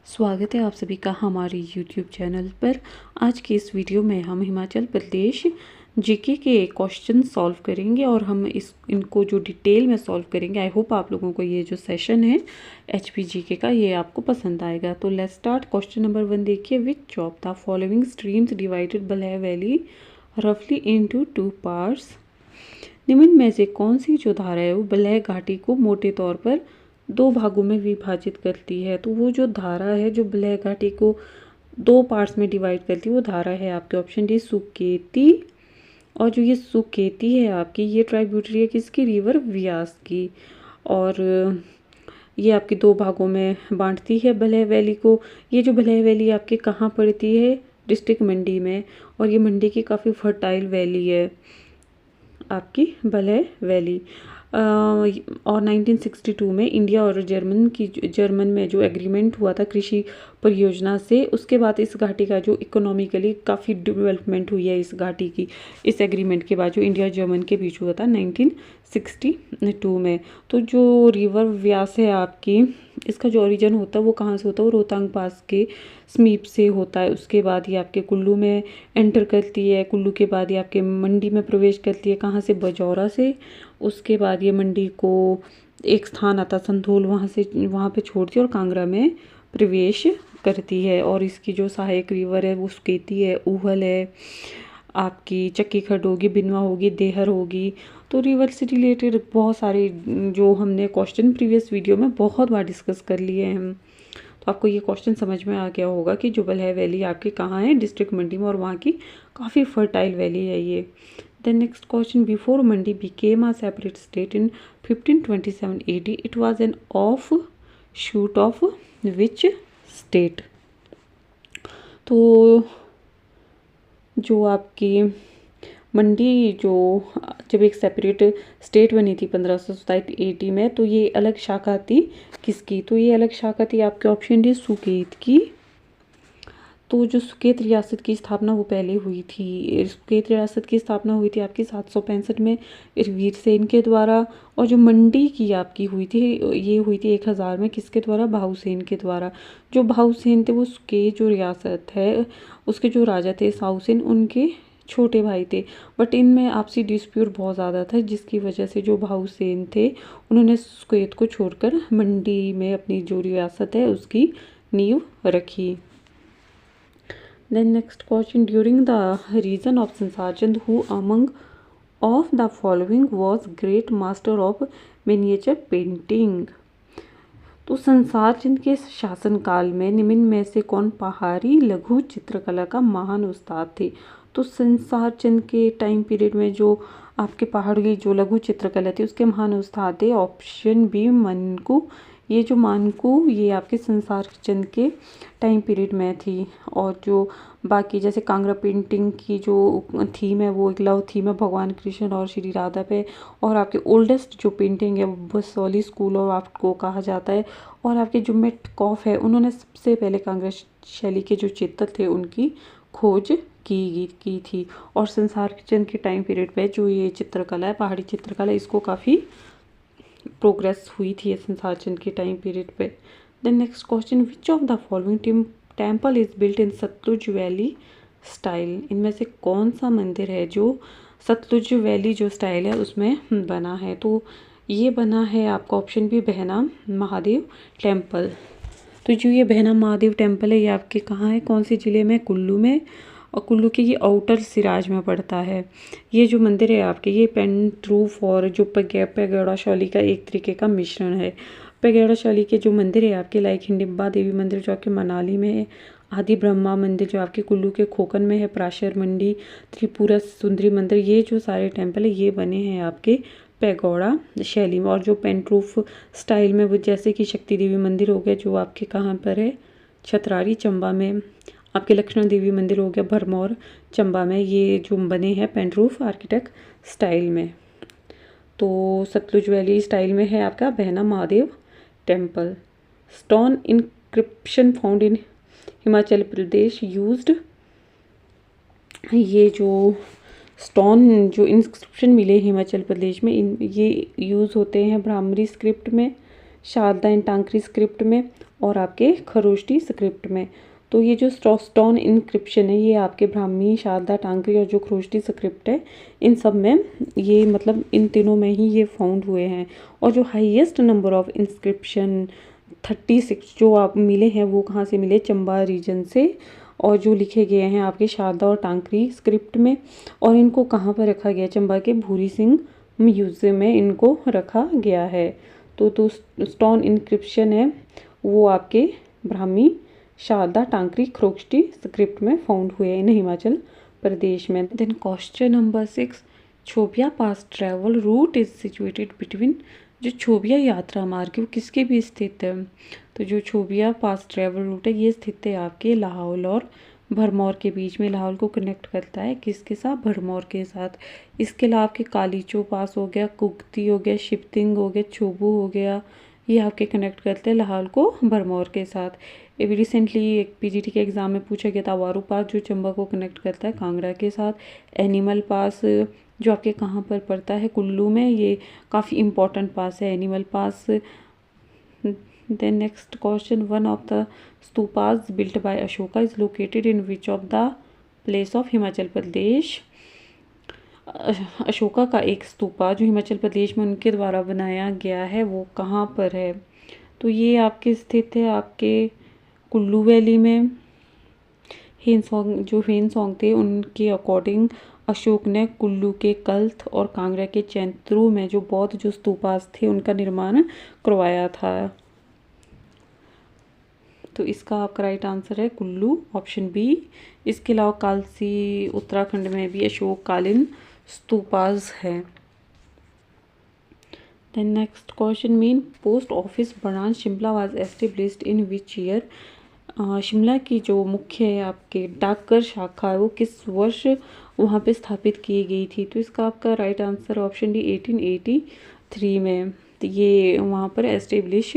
स्वागत है आप सभी का हमारे YouTube चैनल पर। आज की इस वीडियो में हम हिमाचल प्रदेश जीके के क्वेश्चन सॉल्व करेंगे और हम इनको जो डिटेल में सॉल्व करेंगे। आई होप आप लोगों को ये जो सेशन है HP जीके का ये आपको पसंद आएगा। तो लेट्स स्टार्ट। क्वेश्चन नंबर 1 देखिए, विच of the following streams divided Balh valley रफली इनटू 2 पार्ट्स। निम्न में से कौन सी जो धारा है वो बल्ह घाटी को मोटे तौर पर 2 भागों में विभाजित करती है। तो वो जो धारा है जो बल्ह घाटी को 2 पार्ट्स में डिवाइड करती है वो धारा है आपके ऑप्शन डी सुकेती। और जो ये सुकेती है आपकी ये ट्राइब्यूटरी है किसकी, रिवर व्यास की। और ये आपकी 2 भागों में बांटती है बल्ह वैली को। ये जो बल्ह वैली आपके कहाँ पड़ती है, डिस्ट्रिक्ट मंडी में। और ये मंडी की काफ़ी फर्टाइल वैली है आपकी बल्ह वैली। और 1962 में इंडिया और जर्मन में जो एग्रीमेंट हुआ था कृषि परियोजना से, उसके बाद इस घाटी का जो इकोनॉमिकली काफ़ी डेवलपमेंट हुई है इस घाटी की, इस एग्रीमेंट के बाद जो इंडिया और जर्मन के बीच हुआ था 1962 में। तो जो रिवर व्यास है आपकी, इसका जो ओरिजिन होता है वो कहाँ से होता है, वो रोहतांग पास के समीप से होता है। उसके बाद ये आपके कुल्लू में एंटर करती है, कुल्लू के बाद ये आपके मंडी में प्रवेश करती है, कहाँ से, बजौरा से। उसके बाद ये मंडी को एक स्थान आता संधोल, वहाँ पे छोड़ती है और कांगड़ा में प्रवेश करती है। और इसकी जो सहायक रिवर है वो सुकेती है, ऊहल है, आपकी चक्की खड्ड होगी, बिनवा होगी, देहर होगी। तो रिवर से रिलेटेड बहुत सारे जो हमने क्वेश्चन प्रीवियस वीडियो में बहुत बार डिस्कस कर लिए हैं हम। तो आपको ये क्वेश्चन समझ में आ गया होगा कि जो बल्ह वैली आपकी कहाँ है, डिस्ट्रिक्ट मंडी में, और वहाँ की काफ़ी फर्टाइल वैली है ये। The next question, before Mandi became a separate state in 1527 AD, it was an offshoot of which state? तो जो आपकी मंडी जो जब एक सेपरेट स्टेट बनी थी 1527 AD में, तो ये अलग शाखा थी किसकी, तो ये अलग शाखा थी आपके ऑप्शन डी सुकेत की। तो जो सुकेत रियासत की स्थापना वो पहले हुई थी। सुकेत रियासत की स्थापना हुई थी आपकी 765 में वीर सेन के द्वारा। और जो मंडी की आपकी हुई थी ये हुई थी 1000 में, किसके द्वारा, भाऊ सेन के द्वारा। जो भाऊ सेन थे वो सुकेत जो रियासत है उसके जो राजा थे साऊ सेन, उनके छोटे भाई थे। बट इनमें आपसी डिस्प्यूट बहुत ज़्यादा था, जिसकी वजह से जो भाऊ सेन थे उन्होंने सुकेत को छोड़कर मंडी में अपनी जो रियासत है उसकी नींव रखी। Then next question, during the reign of Sansar Chand, who among of the following was great master of miniature painting? तो संसार चंद के शासनकाल में निम्न में से कौन पहाड़ी लघु चित्रकला का महान उस्ताद थे? तो संसार चंद के टाइम पीरियड में जो आपके पहाड़ी जो लघु चित्रकला थी उसके महान उस्ताद थे ऑप्शन बी मानकू। ये जो मानकू ये आपके संसार चंद के टाइम पीरियड में थी। और जो बाकी जैसे कांगड़ा पेंटिंग की जो थीम है वो एक लव थीम है भगवान कृष्ण और श्री राधा पे। और आपके ओल्डेस्ट जो पेंटिंग है वो बसौली स्कूल और आपको कहा जाता है। और आपके जो मेटकॉफ है उन्होंने सबसे पहले कांगड़ा शैली के जो चित्र थे उनकी खोज की थी। और संसार चंद के टाइम पीरियड पे जो ये चित्रकला है पहाड़ी चित्रकला, इसको काफ़ी प्रोग्रेस हुई थी संसार चंद के टाइम पीरियड पे। Then next question, which of the following temple is built in Sutlej valley style? इनमें से कौन सा मंदिर है जो सतलुज वैली जो स्टाइल है उसमें बना है? तो ये बना है आपका ऑप्शन बी बहना महादेव टेम्पल। तो जो ये बहना महादेव टेम्पल है ये आपके कहाँ है, कौन से ज़िले में, कुल्लू में। और कुल्लू के ये आउटर सिराज में पड़ता है। ये जो मंदिर है आपके ये पेंट्रूफ और जो पैगोडा शैली का एक तरीके का मिश्रण है। पैगोडा शैली के जो मंदिर है आपके लाइक हिडिंबा देवी मंदिर जो आपके मनाली में है, आदि ब्रह्मा मंदिर जो आपके कुल्लू के खोखन में है, प्राशर मंडी, त्रिपुरा सुंदरी मंदिर, ये जो सारे टेम्पल है ये बने हैं आपके पैगोडा शैली में। और जो पेंट्रूफ स्टाइल में वो जैसे कि शक्ति देवी मंदिर हो गया जो आपके कहाँ पर है, छतरारी चंबा में। आपके लक्ष्मण देवी मंदिर हो गया भरमौर चंबा में। ये जो बने हैं पेंट्रूफ आर्किटेक्ट स्टाइल में। तो सतलुज वैली स्टाइल में है आपका बहना Mahadev temple. Stone inscription found in Himachal Pradesh used. ये जो स्टोन जो इंस्क्रिप्शन मिले हिमाचल प्रदेश में ये यूज़ होते हैं ब्राह्मरी स्क्रिप्ट में, शारदा एंड टांकरी स्क्रिप्ट में और आपके खरोष्टी स्क्रिप्ट में। तो ये जो स्टोन इनक्रिप्शन है ये आपके ब्राह्मी, शारदा, टांकरी और जो खरोष्टी स्क्रिप्ट है इन सब में ये मतलब इन तीनों में ही ये फाउंड हुए हैं। और जो हाईएस्ट नंबर ऑफ इंस्क्रिप्शन 36 जो आप मिले हैं वो कहाँ से मिले, चंबा रीजन से, और जो लिखे गए हैं आपके शारदा और टांकरी स्क्रिप्ट में। और इनको कहाँ पर रखा गया, चंबा के भूरी सिंह म्यूजियम में इनको रखा गया है। तो स्टोन इनक्रिप्शन है वो आपके ब्राह्मी, शारदा, टांकरी, खरोष्टी स्क्रिप्ट में फाउंड हुए इन हिमाचल प्रदेश में। Then question number 6, Chobia pass travel route is situated between, जो छोबिया यात्रा मार्ग है वो किसके बीच स्थित है। तो जो छोबिया पास ट्रैवल रूट है ये स्थित है आपके लाहौल और भरमौर के बीच में। लाहौल को कनेक्ट करता है किसके साथ, भरमौर के साथ। इसके अलावा आपके कालीचो पास हो गया, कुगती हो गया, शिपतिंग हो गया, छोबू हो गया, ये आपके कनेक्ट करते हैं लाहौल को भरमौर के साथ। अभी रिसेंटली एक पीजीटी के एग्ज़ाम में पूछा गया था, वारू पास जो चंबा को कनेक्ट करता है कांगड़ा के साथ। एनिमल पास जो आपके कहाँ पर पड़ता है, कुल्लू में, ये काफ़ी इम्पोर्टेंट पास है animal pass. Then next question, one of the stupas built by Ashoka is located in which of the place of Himachal Pradesh. Ashoka का एक स्तूपा जो हिमाचल प्रदेश में उनके द्वारा बनाया गया है वो कहाँ पर है। तो ये आपके स्थित है आपके कुल्लू वैली में। हेनसोंग थे उनके अकॉर्डिंग अशोक ने कुल्लू के कल्थ और कांगड़ा के चैंतरू में जो बौद्ध जो स्तूपास थे उनका निर्माण करवाया था। तो इसका आपका राइट आंसर है कुल्लू, ऑप्शन बी। इसके अलावा कालसी उत्तराखंड में भी अशोक कालीन स्तूपास है। Then next question, main post office branch Shimla was established in which year. Shimla की जो मुख्य है आपके डाकघर शाखा है वो किस वर्ष वहाँ पे स्थापित की गई थी। तो इसका आपका राइट आंसर ऑप्शन डी 1883 में तो ये वहाँ पर एस्टेब्लिश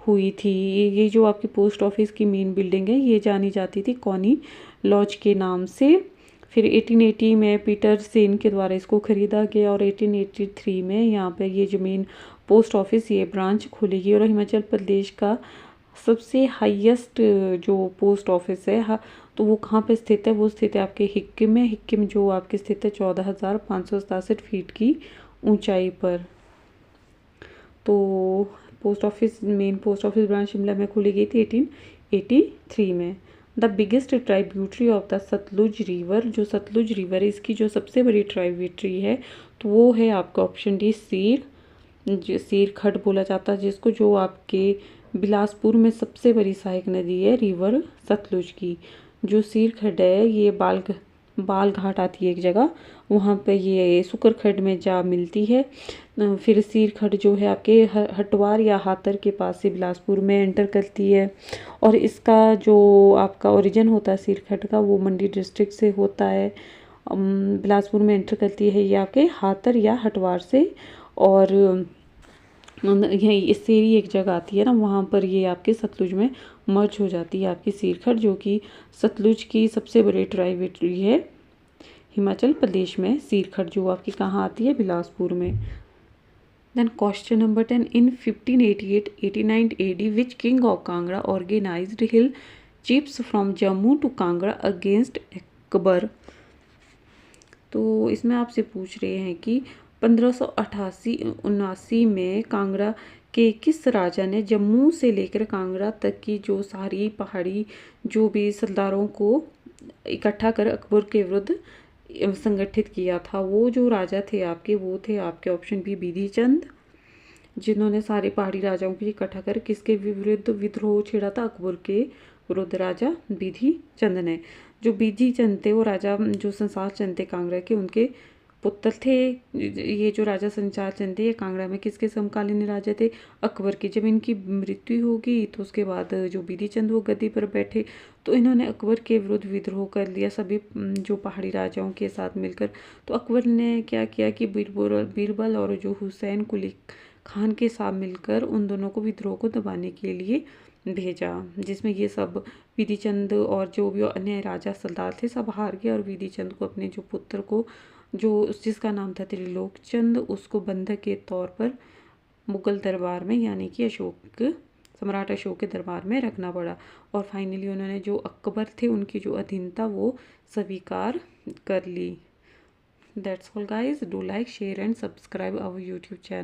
हुई थी। ये जो आपकी पोस्ट ऑफिस की मेन बिल्डिंग है ये जानी जाती थी कॉनी लॉज के नाम से। फिर 1880 में पीटर सेन के द्वारा इसको खरीदा गया और 1883 में यहाँ पे ये जो मेन पोस्ट ऑफिस ये ब्रांच खुलेगी। और हिमाचल प्रदेश का सबसे हाईएस्ट जो पोस्ट ऑफिस है तो वो कहाँ पे स्थित है, वो स्थित है आपके हिक्किम में। हिक्किम जो आपके स्थित है 14,567 फीट की ऊंचाई पर। तो post office main post office branch Shimla में खोली गई थी 1883 में। The biggest tributary of the Sutlej river, जो सतलुज रिवर है इसकी जो सबसे बड़ी ट्राइब्यूटरी है तो वो है आपका ऑप्शन डी सीर खड बोला जाता है जिसको, जो आपके बिलासपुर में सबसे बड़ी सहायक नदी है रिवर सतलुज की। जो सीर खड है ये बाल घाट आती है एक जगह, वहाँ पे ये सुकर खड में जा मिलती है। फिर सीर खड जो है आपके हटवार या हातर के पास से बिलासपुर में एंटर करती है। और इसका जो आपका ओरिजिन होता है सीर खड का वो मंडी डिस्ट्रिक्ट से होता है। बिलासपुर में एंटर करती है ये आपके हातर या हटवार से। और यही इससे ही एक जगह आती है ना वहाँ पर ये आपके सतलुज में मर्ज हो जाती है आपकी सीरखड़, जो कि सतलुज की सबसे बड़ी ट्राइब्यूटरी है हिमाचल प्रदेश में। सीरखड़ जो आपकी कहाँ आती है, बिलासपुर में। Then question number 10, in 1588-89 AD which king of Kangra organized hill chiefs from Jammu to Kangra against Akbar. तो इसमें आपसे पूछ रहे हैं कि 1588-79 में कांगड़ा के किस राजा ने जम्मू से लेकर कांगड़ा तक की जो सारी पहाड़ी जो भी सरदारों को इकट्ठा कर अकबर के विरुद्ध संगठित किया था। वो जो राजा थे आपके वो थे आपके ऑप्शन बी बिधि चंद, जिन्होंने सारे पहाड़ी राजाओं को इकट्ठा कर किसके विरुद्ध विद्रोह छेड़ा था, अकबर के विरुद्ध राजा बिधि चंद ने। जो बिधि चंद थे वो राजा जो संसार चंद थे कांगड़ा के उनके पुत्र थे। ये जो राजा संसार चंद थे ये कांगड़ा में किसके समकालीन राजा थे, अकबर के। जब इनकी मृत्यु होगी तो उसके बाद जो बिधि चंद वो गद्दी पर बैठे तो इन्होंने अकबर के विरुद्ध विद्रोह कर लिया सभी जो पहाड़ी राजाओं के साथ मिलकर। तो अकबर ने क्या किया कि बीरबल और जो हुसैन कुली खान के साथ मिलकर उन दोनों को विद्रोह को दबाने के लिए भेजा, जिसमें ये सब बिधि चंद और जो भी अन्य राजा सरदार थे सब हार गए। और बिधि चंद को अपने जो पुत्र को जो जिसका नाम था त्रिलोक चंद उसको बंधक के तौर पर मुगल दरबार में यानी कि अशोक सम्राट अशोक के दरबार में रखना पड़ा। और फाइनली उन्होंने जो अकबर थे उनकी जो अधीनता वो स्वीकार कर ली। That's all guys, do like share and subscribe our YouTube channel.